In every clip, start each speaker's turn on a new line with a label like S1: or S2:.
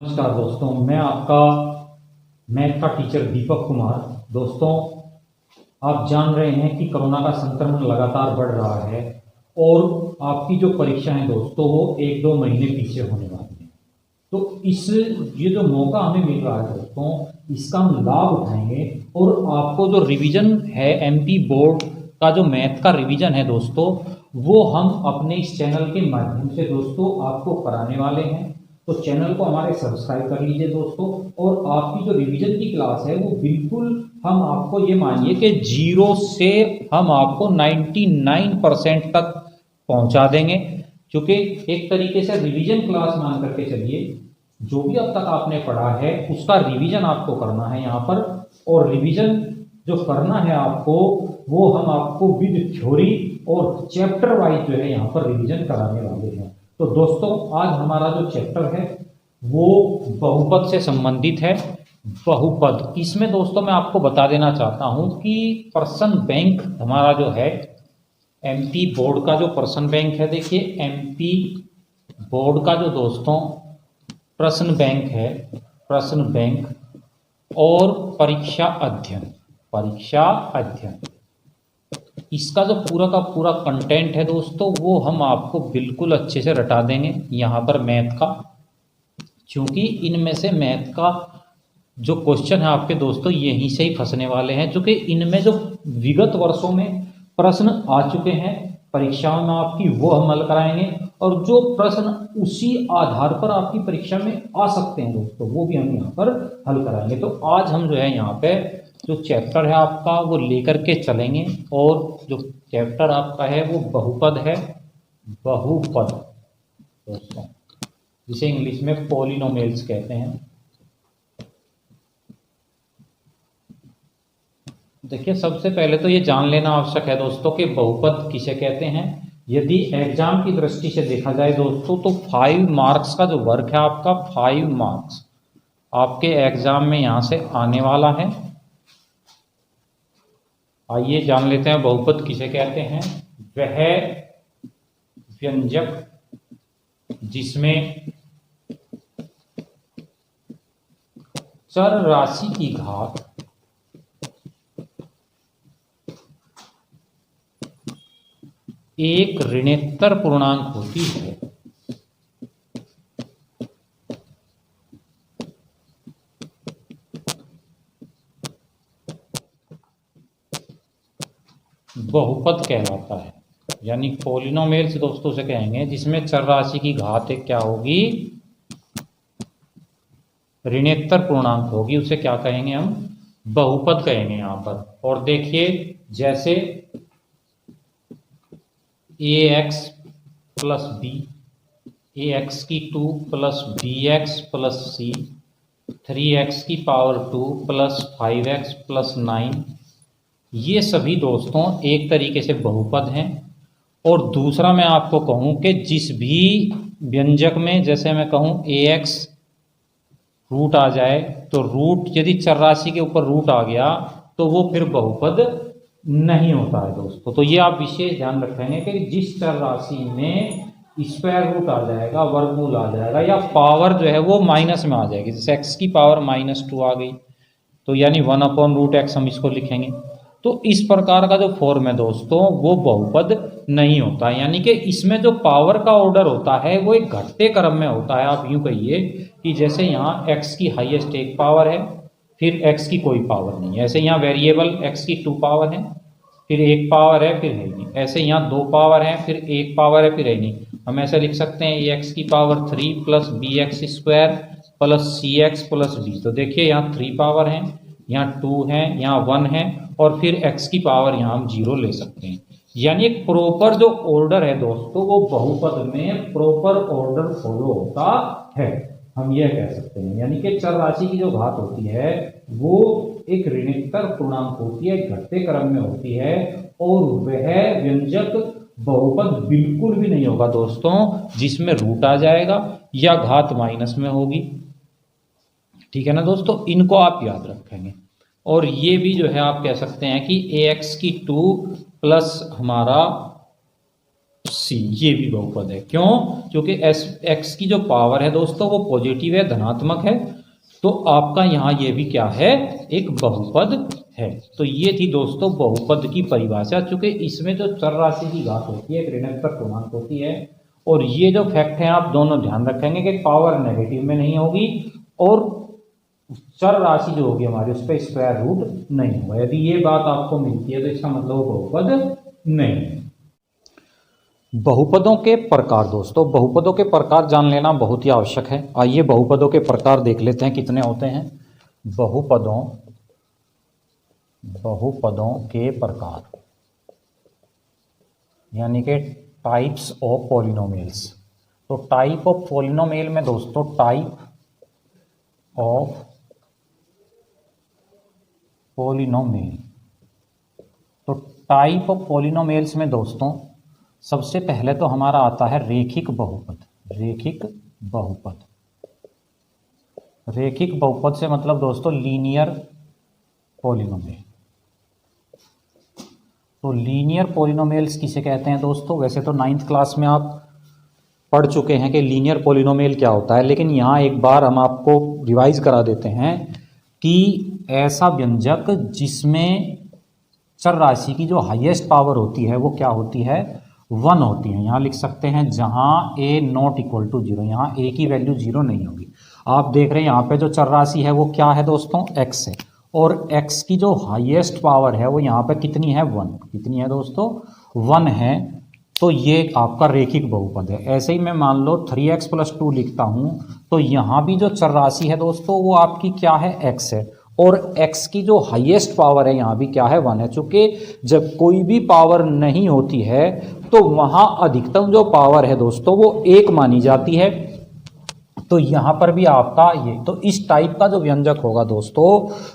S1: नमस्कार दोस्तों, मैं आपका मैथ का टीचर दीपक कुमार। दोस्तों, आप जान रहे हैं कि कोरोना का संक्रमण लगातार बढ़ रहा है और आपकी जो परीक्षा है दोस्तों वो 1-2 महीने पीछे होने वाली है। तो ये जो मौका हमें मिल रहा है दोस्तों, इसका हम लाभ उठाएंगे और आपको जो रिवीजन है एमपी बोर्ड का जो मैथ का रिवीजन है दोस्तों, वो हम अपने इस चैनल के माध्यम से दोस्तों आपको कराने वाले हैं। तो चैनल को हमारे सब्सक्राइब कर लीजिए दोस्तों। और आपकी जो रिवीजन की क्लास है वो बिल्कुल हम आपको ये मानिए कि 0 से हम आपको 99% तक पहुंचा देंगे, क्योंकि एक तरीके से रिवीजन क्लास मान करके चलिए। जो भी अब तक आपने पढ़ा है उसका रिवीजन आपको करना है यहाँ पर। और रिवीजन जो करना है आपको, वो हम आपको विद थ्योरी और चैप्टर वाइज जो है यहाँ पर रिवीजन कराने वाले हैं। तो दोस्तों, आज हमारा जो चैप्टर है वो बहुपद से संबंधित है। बहुपद, इसमें दोस्तों मैं आपको बता देना चाहता हूं कि पर्सन बैंक हमारा जो है एमपी बोर्ड का जो पर्सन बैंक है, देखिए एमपी बोर्ड का जो दोस्तों प्रश्न बैंक है, प्रश्न बैंक और परीक्षा अध्ययन, परीक्षा अध्ययन, इसका जो पूरा का पूरा कंटेंट है दोस्तों वो हम आपको बिल्कुल अच्छे से रटा देंगे यहाँ पर मैथ का। क्योंकि इनमें से मैथ का जो क्वेश्चन है आपके दोस्तों यहीं से ही फंसने वाले हैं, क्योंकि इनमें जो विगत वर्षों में प्रश्न आ चुके हैं परीक्षाओं में आपकी, वो हम हल कराएंगे। और जो प्रश्न उसी आधार पर आपकी परीक्षा में आ सकते हैं दोस्तों, वो भी हम यहाँ पर हल कराएंगे। तो आज हम जो है यहाँ पे जो चैप्टर है आपका वो लेकर के चलेंगे। और जो चैप्टर आपका है वो बहुपद है, बहुपद दोस्तों, जिसे इंग्लिश में पॉलिनोमियल्स कहते हैं। देखिए, सबसे पहले तो ये जान लेना आवश्यक है दोस्तों कि बहुपद किसे कहते हैं। यदि एग्जाम की दृष्टि से देखा जाए दोस्तों, तो 5 मार्क्स का जो वर्क है आपका, 5 मार्क्स आपके एग्जाम में यहाँ से आने वाला है। आइए जान लेते हैं बहुपद किसे कहते हैं। वह व्यंजक जिसमें चर राशि की घात एक ऋणोत्तर पूर्णांक होती है, बहुपद कहलाता है। यानी पॉलिनोमियल्स दोस्तों से कहेंगे जिसमें चर राशि की घात एक क्या होगी, ऋणोत्तर पूर्णांक होगी, उसे क्या कहेंगे हम, बहुपद कहेंगे यहाँ पर। और देखिए, जैसे ए एक्स प्लस बी, ए एक्स की 2 प्लस बी एक्स प्लस सी, 3x की पावर 2 प्लस 5x प्लस 9, ये सभी दोस्तों एक तरीके से बहुपद हैं। और दूसरा मैं आपको कहूँ कि जिस भी व्यंजक में, जैसे मैं कहूँ ax रूट आ जाए, तो रूट यदि चर राशि के ऊपर रूट आ गया तो वो फिर बहुपद नहीं होता है दोस्तों। तो ये आप विशेष ध्यान रखेंगे कि जिस चर राशि में स्क्वायर रूट आ जाएगा, वर्गमूल आ जाएगा, या पावर जो है वो माइनस में आ जाएगी, जैसे x की पावर -2 आ गई, तो यानी 1/√x हम इसको लिखेंगे। तो इस प्रकार का जो फॉर्म है दोस्तों वो बहुपद नहीं होता है। यानी कि इसमें जो पावर का ऑर्डर होता है वो एक घटते क्रम में होता है। आप यूं कहिए कि जैसे यहाँ x की हाईएस्ट एक पावर है, फिर x की कोई पावर नहीं है। ऐसे यहाँ वेरिएबल x की 2 पावर है, फिर 1 पावर है, फिर है नहीं। ऐसे यहाँ 2 पावर है, फिर 1 पावर है, फिर है नहीं। हम ऐसे लिख सकते हैं ax की power 3 plus bx square plus cx plus d। तो देखिए यहाँ 3 पावर है, यहाँ 2 है, यहाँ 1 है, और फिर x की पावर यहाँ हम 0 ले सकते हैं। यानी एक प्रॉपर जो ऑर्डर है दोस्तों वो बहुपद में प्रॉपर ऑर्डर फॉलो होता है, हम यह कह सकते हैं। यानी कि चर राशि की जो घात होती है वो एक ऋणोत्तर पूर्णांक होती है, घटते क्रम में होती है, और वह व्यंजक बहुपद बिल्कुल भी नहीं होगा दोस्तों जिसमें रूट आ जाएगा या घात माइनस में होगी। ठीक है ना दोस्तों, इनको आप याद रखेंगे। और ये भी जो है आप कह सकते हैं कि ax की 2 प्लस हमारा सी, ये भी बहुपद है। क्यों? क्योंकि एस एक्स की जो पावर है दोस्तों वो पॉजिटिव है, धनात्मक है, तो आपका यहाँ ये भी क्या है, एक बहुपद है। तो ये थी दोस्तों बहुपद की परिभाषा। चूंकि इसमें जो चर राशि की घात होती है, एक ऋणात्मक पूर्णांक होती है, और ये जो फैक्ट है आप दोनों ध्यान रखेंगे कि पावर नेगेटिव में नहीं होगी और चर राशि जो होगी हमारी उस पर स्क्वायर रूट नहीं होगा। यदि ये बात आपको मिलती है तो इसका मतलब वो बहुपद नहीं है। बहुपदों के प्रकार दोस्तों, बहुपदों के प्रकार जान लेना बहुत ही आवश्यक है। आइए बहुपदों के प्रकार देख लेते हैं कितने होते हैं। बहुपदों के प्रकार यानी कि टाइप्स ऑफ पॉलिनोमियल्स। तो टाइप ऑफ पॉलिनोमियल में दोस्तों, टाइप ऑफ पॉलिनोमियल, तो टाइप ऑफ पॉलिनोमियल्स में दोस्तों सबसे पहले तो हमारा आता है रेखिक बहुपद। रेखिक बहुपद, रेखिक बहुपद से मतलब दोस्तों लीनियर पॉलिनोमियल। तो लीनियर पॉलिनोमियल्स किसे कहते हैं दोस्तों? वैसे तो 9th क्लास में आप पढ़ चुके हैं कि लीनियर पॉलिनोमियल क्या होता है, लेकिन यहाँ एक बार हम आपको रिवाइज करा देते हैं कि ऐसा व्यंजक जिसमें चर राशि की जो हाईएस्ट पावर होती है वो क्या होती है, 1 होती है। यहाँ लिख सकते हैं जहाँ a नॉट इक्वल टू 0, यहाँ a की वैल्यू 0 नहीं होगी। आप देख रहे हैं यहाँ पे जो चर राशि है वो क्या है दोस्तों, x है, और x की जो हाईएस्ट पावर है वो यहाँ पे कितनी है, 1। कितनी है दोस्तों, 1 है। तो ये आपका रेखिक बहुपद है। ऐसे ही मैं मान लो 3x + 2 लिखता हूँ, तो यहाँ भी जो चर राशि है दोस्तों वो आपकी क्या है, x है, और x की जो हाईएस्ट पावर है यहाँ भी क्या है, 1 है। चूंकि जब कोई भी पावर नहीं होती है तो वहाँ अधिकतम जो पावर है दोस्तों वो 1 मानी जाती है। तो यहाँ पर भी आपका ये, तो इस टाइप का जो व्यंजक होगा दोस्तों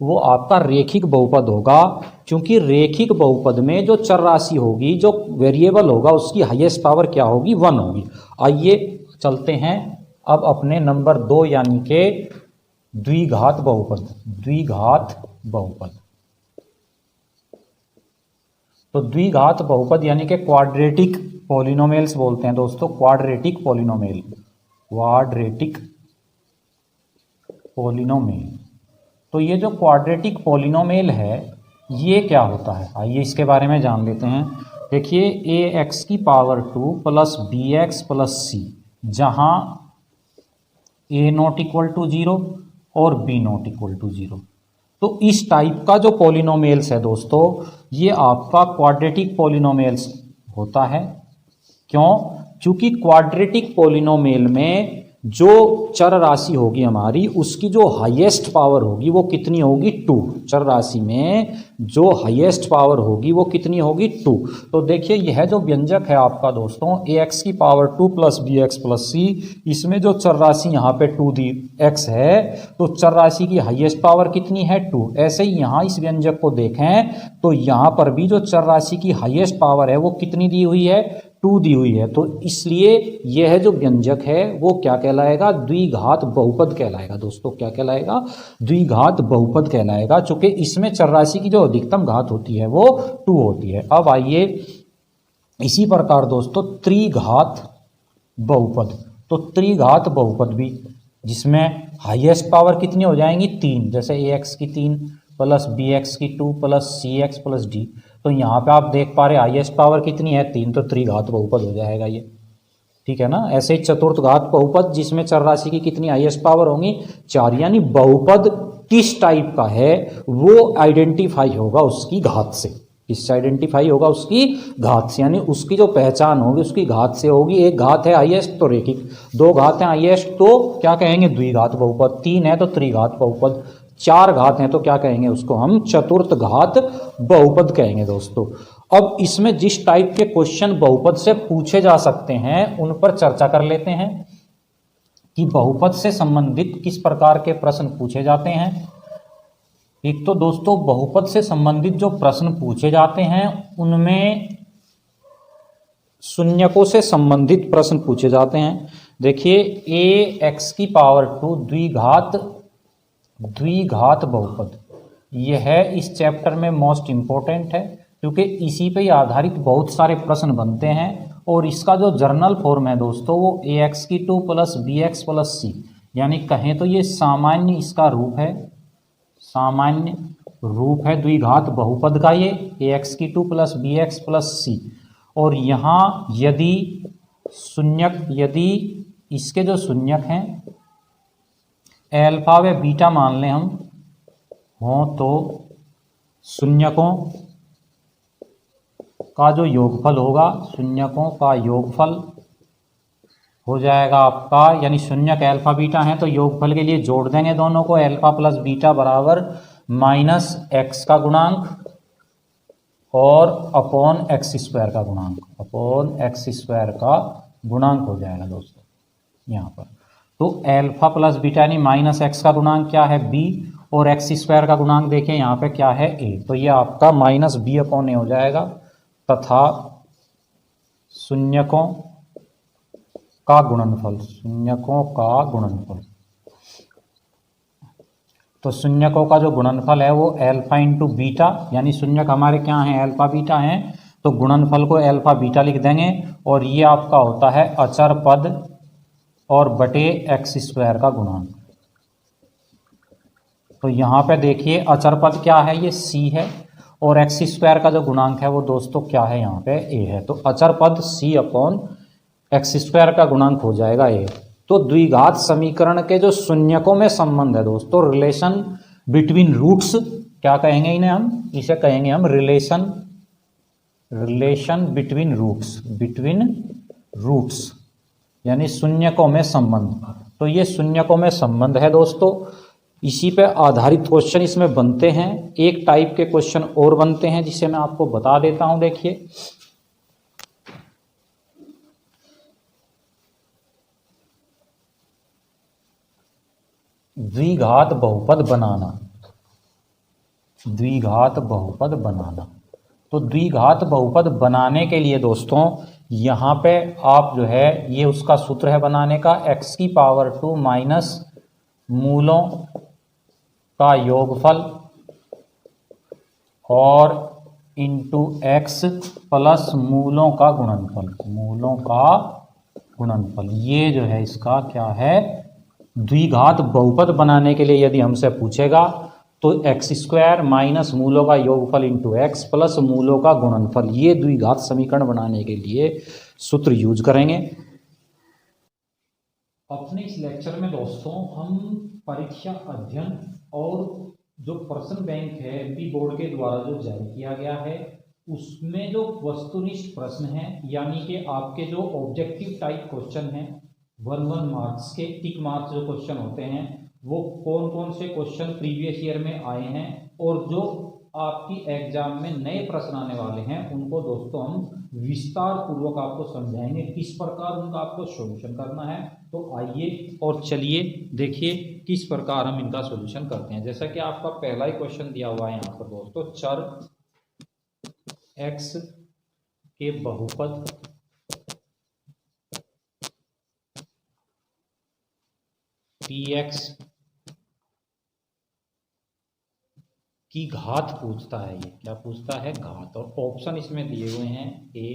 S1: वो आपका रेखिक बहुपद होगा, क्योंकि रेखिक बहुपद में जो चर राशि होगी, जो वेरिएबल होगा, उसकी हाईएस्ट पावर क्या होगी, 1 होगी। आइए चलते हैं अब अपने नंबर 2 यानी कि द्विघात बहुपद। द्विघात बहुपद, तो द्विघात बहुपद यानी कि क्वाड्रेटिक पॉलिनोमियल्स बोलते हैं दोस्तों, क्वाड्रेटिक पॉलिनोमियल, क्वाड्रेटिक पॉलिनोमियल। तो ये जो क्वाड्रेटिक पॉलिनोमियल है ये क्या होता है, आइए इसके बारे में जान लेते हैं। देखिए ax की पावर 2 + bx + c, जहाँ a नॉट इक्वल टू 0 और b नॉट इक्वल टू 0। तो इस टाइप का जो पॉलिनोमियल्स है दोस्तों ये आपका क्वाड्रेटिक पॉलिनोमियल्स होता है। क्यों? क्योंकि क्वाड्रेटिक पॉलिनोमियल में जो चर राशि होगी हमारी उसकी जो हाईएस्ट पावर होगी वो कितनी होगी, 2। चर राशि में जो हाईएस्ट पावर होगी वो कितनी होगी, 2। तो देखिए यह जो व्यंजक है आपका दोस्तों ax की पावर 2 + bx + c, इसमें जो चर राशि यहाँ पे 2 दी x है, तो चर राशि की हाईएस्ट पावर कितनी है, 2। ऐसे ही यहाँ इस व्यंजक को देखें तो यहाँ पर भी जो चर राशि की हाईएस्ट पावर है वो कितनी दी हुई है, 2 दी हुई है। तो इसलिए यह जो व्यंजक है वो क्या कहलाएगा, द्विघात बहुपद कहलाएगा दोस्तों। क्या कहलाएगा, द्विघात बहुपद कहलाएगा, चूंकि इसमें चर राशि की जो अधिकतम घात होती है वो 2 होती है। अब आइए इसी प्रकार दोस्तों त्रिघात बहुपद, तो त्रिघात बहुपद भी जिसमें हाईएस्ट पावर कितनी हो जाएंगी, 3, जैसे ax की 3 + bx की 2 + cx + d। तो यहाँ पे आप देख पा रहे हाईएस्ट पावर कितनी है, 3, तो त्रिघात बहुपद हो जाएगा ये, ठीक है ना। ऐसे ही चतुर्थ घात बहुपद जिसमें चर राशि की कितनी हाईएस्ट पावर होंगी, 4। यानी बहुपद किस टाइप का है वो आइडेंटिफाई होगा उसकी घात से। किससे आइडेंटिफाई होगा, उसकी घात से, यानी उसकी जो पहचान होगी उसकी घात से होगी। एक घात है हाईएस्ट तो रेखिक, 2 घात है हाईएस्ट तो क्या कहेंगे, द्विघात बहुपद, 3 है तो त्रिघात बहुपद, 4 घात हैं तो क्या कहेंगे, उसको हम चतुर्थ घात बहुपद कहेंगे दोस्तों। अब इसमें जिस टाइप के क्वेश्चन बहुपद से पूछे जा सकते हैं उन पर चर्चा कर लेते हैं कि बहुपद से संबंधित किस प्रकार के प्रश्न पूछे जाते हैं। एक तो दोस्तों बहुपद से संबंधित जो प्रश्न पूछे जाते हैं उनमें शून्यकों से संबंधित प्रश्न पूछे जाते हैं। देखिए ax की पावर 2 द्विघात बहुपद, यह इस चैप्टर में मोस्ट इम्पोर्टेंट है क्योंकि इसी पे आधारित बहुत सारे प्रश्न बनते हैं और इसका जो जर्नल फॉर्म है दोस्तों वो ax² plus bx plus c, यानी कहें तो ये सामान्य इसका रूप है, सामान्य रूप है द्विघात बहुपद का ये ax² plus bx plus c। और यहाँ यदि शून्यक, यदि इसके जो शून्यक हैं अल्फा व बीटा मान लें हम हों, तो शून्यकों का जो योगफल होगा, शून्यकों का योगफल हो जाएगा आपका, यानी शून्यक अल्फा बीटा है तो योगफल के लिए जोड़ देंगे दोनों को, अल्फा प्लस बीटा बराबर माइनस एक्स का गुणांक और अपॉन x² का गुणांक, अपॉन x² का गुणांक हो जाएगा दोस्तों यहाँ पर। तो अल्फा प्लस बीटा यानी माइनस एक्स का गुणांक क्या है b, और x² का गुणांक देखिए यहाँ पे क्या है a, तो ये आपका माइनस b अपॉन a हो जाएगा। तथा शून्यकों का गुणनफल, शून्यकों का गुणनफल, तो शून्यकों का जो गुणनफल है वो अल्फा इंटू बीटा, यानी शून्यक हमारे क्या हैं अल्फा बीटा हैं, तो गुणनफल को अल्फा बीटा लिख देंगे और ये आपका होता है अचर पद और बटे x² का गुणांक। तो यहाँ पे देखिए अचर पद क्या है, ये c है, और x² का जो गुणांक है वो दोस्तों क्या है यहाँ पे a है, तो अचर पद c अपॉन x² का गुणांक हो जाएगा a। तो द्विघात समीकरण के जो शून्यकों में संबंध है दोस्तों, रिलेशन बिटवीन रूट्स, क्या कहेंगे इन्हें हम, इसे कहेंगे हम relation, relation between roots, between roots यानी शून्यकों में संबंध। तो ये शून्यकों में संबंध है दोस्तों, इसी पे आधारित क्वेश्चन इसमें बनते हैं। एक टाइप के क्वेश्चन और बनते हैं जिसे मैं आपको बता देता हूं, देखिए द्विघात बहुपद बनाना, द्विघात बहुपद बनाना। तो द्विघात बहुपद बनाने के लिए दोस्तों यहाँ पे आप जो है ये उसका सूत्र है बनाने का, x² माइनस मूलों का योगफल और इंटू x प्लस मूलों का गुणनफल, मूलों का गुणनफल, ये जो है इसका क्या है द्विघात बहुपद बनाने के लिए यदि हमसे पूछेगा तो x² माइनस मूलों का योगफल इंटू x प्लस मूलों का गुणनफल, ये द्विघात समीकरण बनाने के लिए सूत्र यूज करेंगे। अपने इस लेक्चर में दोस्तों हम परीक्षा अध्ययन और जो प्रश्न बैंक है एमपी बोर्ड के द्वारा जो जारी किया गया है उसमें जो वस्तुनिष्ठ प्रश्न है, यानी कि आपके जो ऑब्जेक्टिव टाइप क्वेश्चन है 1 मार्क्स के, टिक मार्क्स जो क्वेश्चन होते हैं, वो कौन कौन से क्वेश्चन प्रीवियस ईयर में आए हैं और जो आपकी एग्जाम में नए प्रश्न आने वाले हैं उनको दोस्तों हम विस्तार पूर्वक आपको समझाएंगे किस प्रकार उनका आपको सॉल्यूशन करना है। तो आइए और चलिए देखिए किस प्रकार हम इनका सॉल्यूशन करते हैं। जैसा कि आपका पहला ही क्वेश्चन दिया हुआ है यहाँ पर दोस्तों, चर x के बहुपद px की घात पूछता है, ये क्या पूछता है घात, और ऑप्शन इसमें दिए हुए हैं a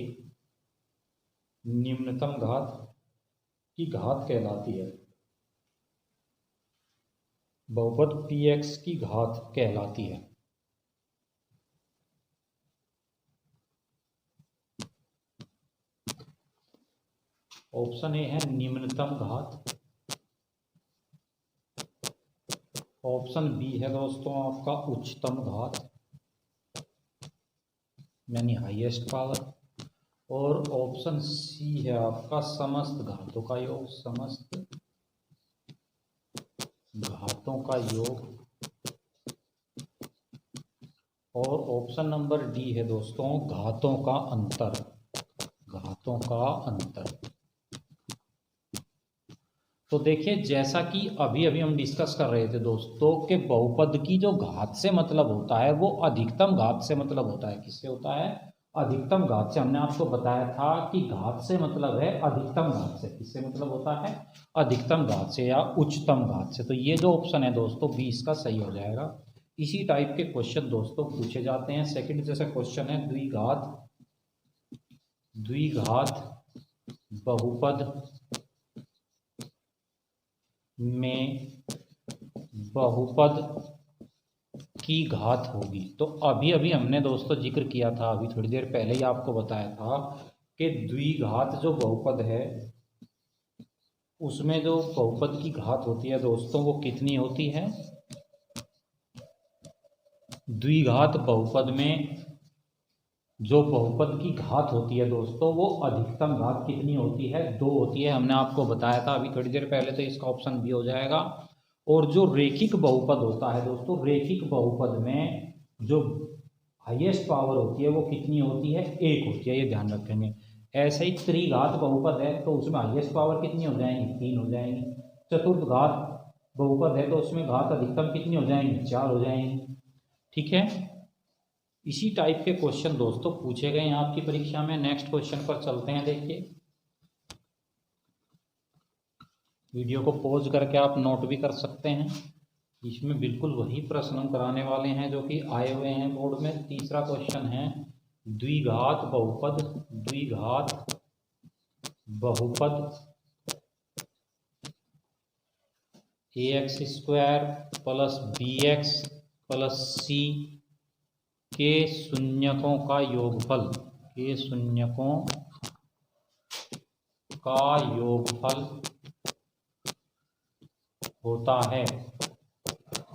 S1: निम्नतम घात की घात कहलाती है, बहुपद px की घात कहलाती है। ऑप्शन ए है निम्नतम घात, ऑप्शन बी है दोस्तों आपका उच्चतम घात यानी हाईएस्ट पावर, और ऑप्शन सी है आपका समस्त घातों का योग, समस्त घातों का योग, और ऑप्शन नंबर डी है दोस्तों घातों का अंतर, घातों का अंतर। तो देखिए जैसा कि अभी अभी हम डिस्कस कर रहे थे दोस्तों कि बहुपद की जो घात से मतलब होता है वो अधिकतम घात से मतलब होता है, किससे होता है अधिकतम घात से। हमने आपको बताया था कि घात से मतलब है अधिकतम घात से, किससे मतलब होता है अधिकतम घात से या उच्चतम घात से। तो ये जो ऑप्शन है दोस्तों 20 का सही हो जाएगा। इसी टाइप के क्वेश्चन दोस्तों पूछे जाते हैं। सेकंड जैसा क्वेश्चन है द्विघात बहुपद में बहुपद की घात होगी। तो अभी अभी हमने दोस्तों जिक्र किया था, अभी थोड़ी देर पहले ही आपको बताया था कि द्विघात जो बहुपद है उसमें जो बहुपद की घात होती है दोस्तों वो कितनी होती है। द्विघात बहुपद में जो बहुपद की घात होती है दोस्तों वो अधिकतम घात कितनी होती है, 2 होती है। हमने आपको बताया था अभी थोड़ी देर पहले, तो इसका ऑप्शन बी हो जाएगा। और जो रेखिक बहुपद होता है दोस्तों, रेखिक बहुपद में जो हाईएस्ट पावर होती है वो कितनी होती है, 1 होती है, ये ध्यान रखेंगे। ऐसे ही त्रिघात बहुपद है तो उसमें हाईएस्ट पावर कितनी हो जाएंगी, 3 हो जाएंगी। चतुर्थ घात बहुपद है तो उसमें घात अधिकतम कितनी हो जाएंगी, 4 हो जाएंगी। ठीक है, इसी टाइप के क्वेश्चन दोस्तों पूछे गए हैं आपकी परीक्षा में। नेक्स्ट क्वेश्चन पर चलते हैं। देखिए, वीडियो को पॉज करके आप नोट भी कर सकते हैं। इसमें बिल्कुल वही प्रश्न हम कराने वाले हैं जो कि आए हुए हैं बोर्ड में। तीसरा क्वेश्चन है, द्विघात बहुपद ax square plus bx plus c के शून्यकों का योगफल, के शून्यकों का योगफल होता है।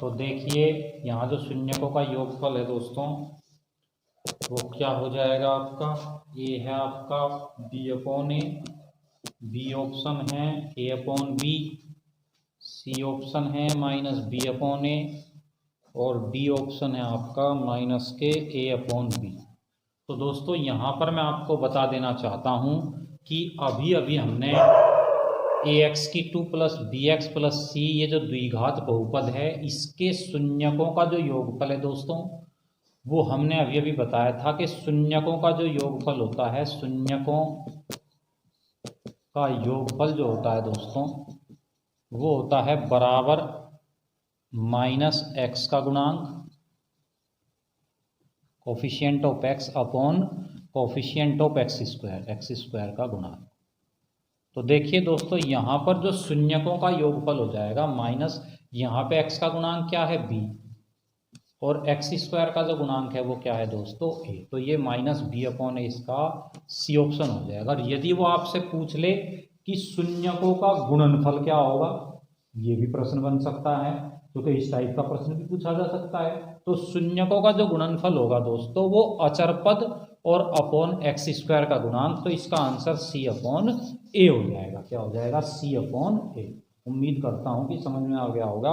S1: तो देखिए, यहाँ जो शून्यकों का योगफल है दोस्तों वो क्या हो जाएगा आपका, ये है आपका बी अपॉन ए, बी ऑप्शन है ए अपॉन बी, सी ऑप्शन है माइनस बी अपॉन ए, और डी ऑप्शन है आपका माइनस के ए अपॉन बी। तो दोस्तों यहाँ पर मैं आपको बता देना चाहता हूँ कि अभी अभी हमने ax की 2 प्लस बी एक्स प्लस सी, ये जो द्विघात बहुपद है इसके शून्यकों का जो योगफल है दोस्तों वो हमने अभी अभी बताया था कि शून्यकों का जो योगफल होता है, शून्यकों का योगफल जो होता है दोस्तों वो होता है बराबर माइनस एक्स का गुणांक, coefficient of x upon coefficient of x square का गुणांक। तो देखिए दोस्तों, यहाँ पर जो शून्यकों का योगफल हो जाएगा माइनस, यहाँ पे x का गुणांक क्या है b, और एक्स स्क्वायर का जो गुणांक है वो क्या है दोस्तों a। तो ये माइनस बी अपॉन ए इसका सी ऑप्शन हो जाएगा। और यदि वो आपसे पूछ ले कि शून्यकों का गुणनफल क्या होगा, ये भी प्रश्न बन सकता है, क्योंकि इस टाइप का प्रश्न भी पूछा जा सकता है। तो शून्यकों का जो गुणनफल होगा दोस्तों वो अचर पद और अपॉन एक्स स्क्वायर का गुणांक। तो इसका आंसर सी अपॉन ए हो जाएगा। क्या हो जाएगा, सी अपॉन ए। उम्मीद करता हूँ कि समझ में आ गया होगा।